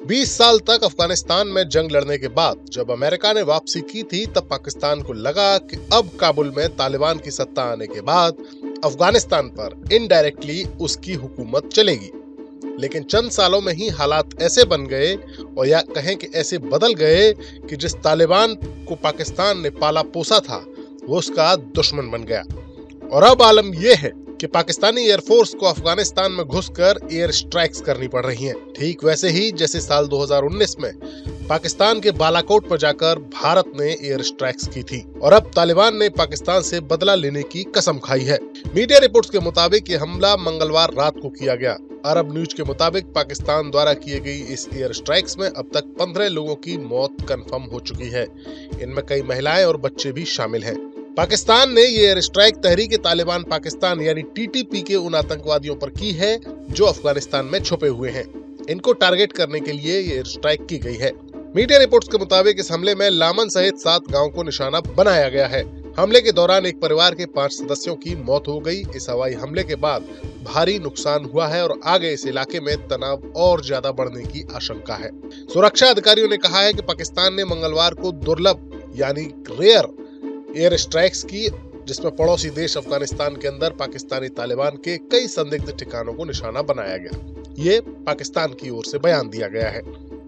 20 साल तक अफगानिस्तान में जंग लड़ने के बाद जब अमेरिका ने वापसी की थी, तब पाकिस्तान को लगा कि अब काबुल में तालिबान की सत्ता आने के बाद अफगानिस्तान पर इनडायरेक्टली उसकी हुकूमत चलेगी। लेकिन चंद सालों में ही हालात ऐसे बन गए, और या कहें कि ऐसे बदल गए, कि जिस तालिबान को पाकिस्तान ने पाला पोसा था वो उसका दुश्मन बन गया। और अब आलम यह है कि पाकिस्तानी एयरफोर्स को अफगानिस्तान में घुसकर एयर स्ट्राइक्स करनी पड़ रही हैं। ठीक वैसे ही जैसे साल 2019 में पाकिस्तान के बालाकोट पर जाकर भारत ने एयर स्ट्राइक्स की थी, और अब तालिबान ने पाकिस्तान से बदला लेने की कसम खाई है। मीडिया रिपोर्ट्स के मुताबिक ये हमला मंगलवार रात को किया गया। अरब न्यूज के मुताबिक पाकिस्तान द्वारा की गई इस एयर स्ट्राइक्स में अब तक 15 लोगों की मौत कंफर्म हो चुकी है। इनमें कई महिलाएं और बच्चे भी शामिल हैं। पाकिस्तान ने ये एयर स्ट्राइक तहरीक तालिबान पाकिस्तान यानी टीटीपी के उन आतंकवादियों पर की है जो अफगानिस्तान में छुपे हुए हैं। इनको टारगेट करने के लिए ये एयर स्ट्राइक की गई है। मीडिया रिपोर्ट्स के मुताबिक इस हमले में लामन सहित 7 गांवों को निशाना बनाया गया है। हमले के दौरान एक परिवार के 5 सदस्यों की मौत हो गई। इस हवाई हमले के बाद भारी नुकसान हुआ है और आगे इस इलाके में तनाव और ज्यादा बढ़ने की आशंका है। सुरक्षा अधिकारियों ने कहा है कि पाकिस्तान ने मंगलवार को दुर्लभ यानी रेयर एयर स्ट्राइक्स की, जिसमें पड़ोसी देश अफगानिस्तान के अंदर पाकिस्तानी तालिबान के कई संदिग्ध ठिकानों को निशाना बनाया गया। ये पाकिस्तान की ओर से बयान दिया गया है।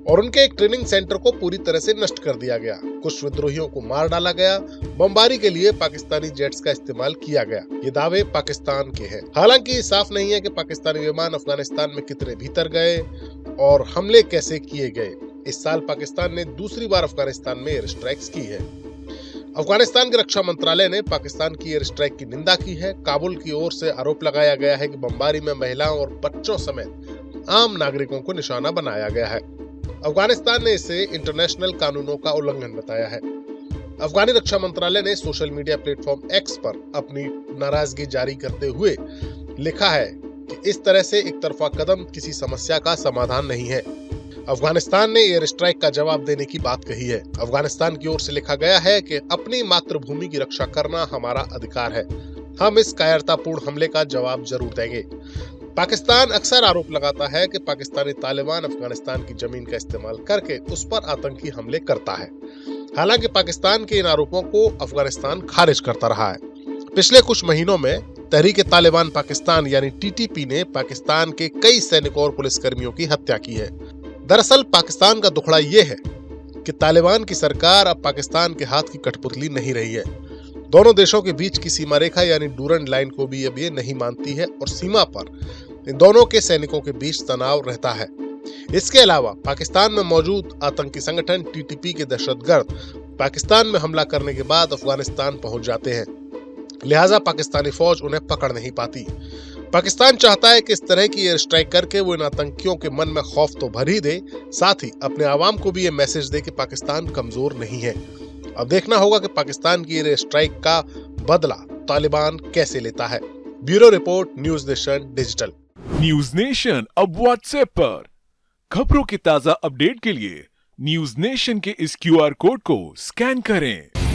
और उनके एक ट्रेनिंग सेंटर को पूरी तरह से नष्ट कर दिया गया। कुछ विद्रोहियों को मार डाला गया। बमबारी के लिए पाकिस्तानी जेट्स का इस्तेमाल किया गया। ये दावे पाकिस्तान के हैं। हालांकि साफ नहीं है कि पाकिस्तानी विमान अफगानिस्तान में कितने भीतर गए और हमले कैसे किए गए। इस साल पाकिस्तान ने दूसरी बार अफगानिस्तान में एयर स्ट्राइक्स की है। अफगानिस्तान के रक्षा मंत्रालय ने पाकिस्तान की एयर स्ट्राइक की निंदा की है। काबुल की ओर से आरोप लगाया गया है कि बमबारी में महिलाओं और बच्चों समेत आम नागरिकों को निशाना बनाया गया है। अफगानिस्तान ने इसे इंटरनेशनल कानूनों का उल्लंघन बताया है। अफगानी रक्षा मंत्रालय ने सोशल मीडिया प्लेटफॉर्म एक्स पर अपनी नाराजगी जारी करते हुए लिखा है कि इस तरह से एक तरफा कदम किसी समस्या का समाधान नहीं है। अफगानिस्तान ने एयर स्ट्राइक का जवाब देने की बात कही है। अफगानिस्तान की ओर से लिखा गया है कि अपनी मातृभूमि की रक्षा करना हमारा अधिकार है। हम इस कायरतापूर्ण हमले का जवाब जरूर देंगे। पाकिस्तान अक्सर आरोप लगाता है कि पाकिस्तानी तालिबान अफगानिस्तान की जमीन का इस्तेमाल करके उस पर आतंकी हमले करता है। हालांकि पाकिस्तान के इन आरोपों को अफगानिस्तान खारिज करता रहा है। पिछले कुछ महीनों में तहरीक तालिबान पाकिस्तान यानी टीटीपी ने पाकिस्तान के कई सैनिकों और पुलिसकर्मियों की हत्या की है। दरअसल पाकिस्तान का दुखड़ा यह है कि तालिबान की सरकार अब पाकिस्तान के हाथ की कठपुतली नहीं रही है। दोनों देशों के बीच की सीमा रेखा यानी डूरंड लाइन को भी अब ये नहीं मानती है, और सीमा पर इन दोनों के सैनिकों के बीच तनाव रहता है। इसके अलावा पाकिस्तान में मौजूद आतंकी संगठन टीटीपी के दहशतगर्द पाकिस्तान में हमला करने के बाद अफगानिस्तान पहुंच जाते हैं, लिहाजा पाकिस्तानी फौज उन्हें पकड़ नहीं पाती। पाकिस्तान चाहता है कि इस तरह की एयर स्ट्राइक करके वो इन आतंकियों के मन में खौफ तो भर ही दे, साथ ही अपने आवाम को भी ये मैसेज दे कि पाकिस्तान कमजोर नहीं है। अब देखना होगा कि पाकिस्तान की एयर स्ट्राइक का बदला तालिबान कैसे लेता है। Bureau report, news nation digital. News nation अब व्हाट्सएप पर खबरों के ताजा अपडेट के लिए न्यूज नेशन के इस QR कोड को स्कैन करें।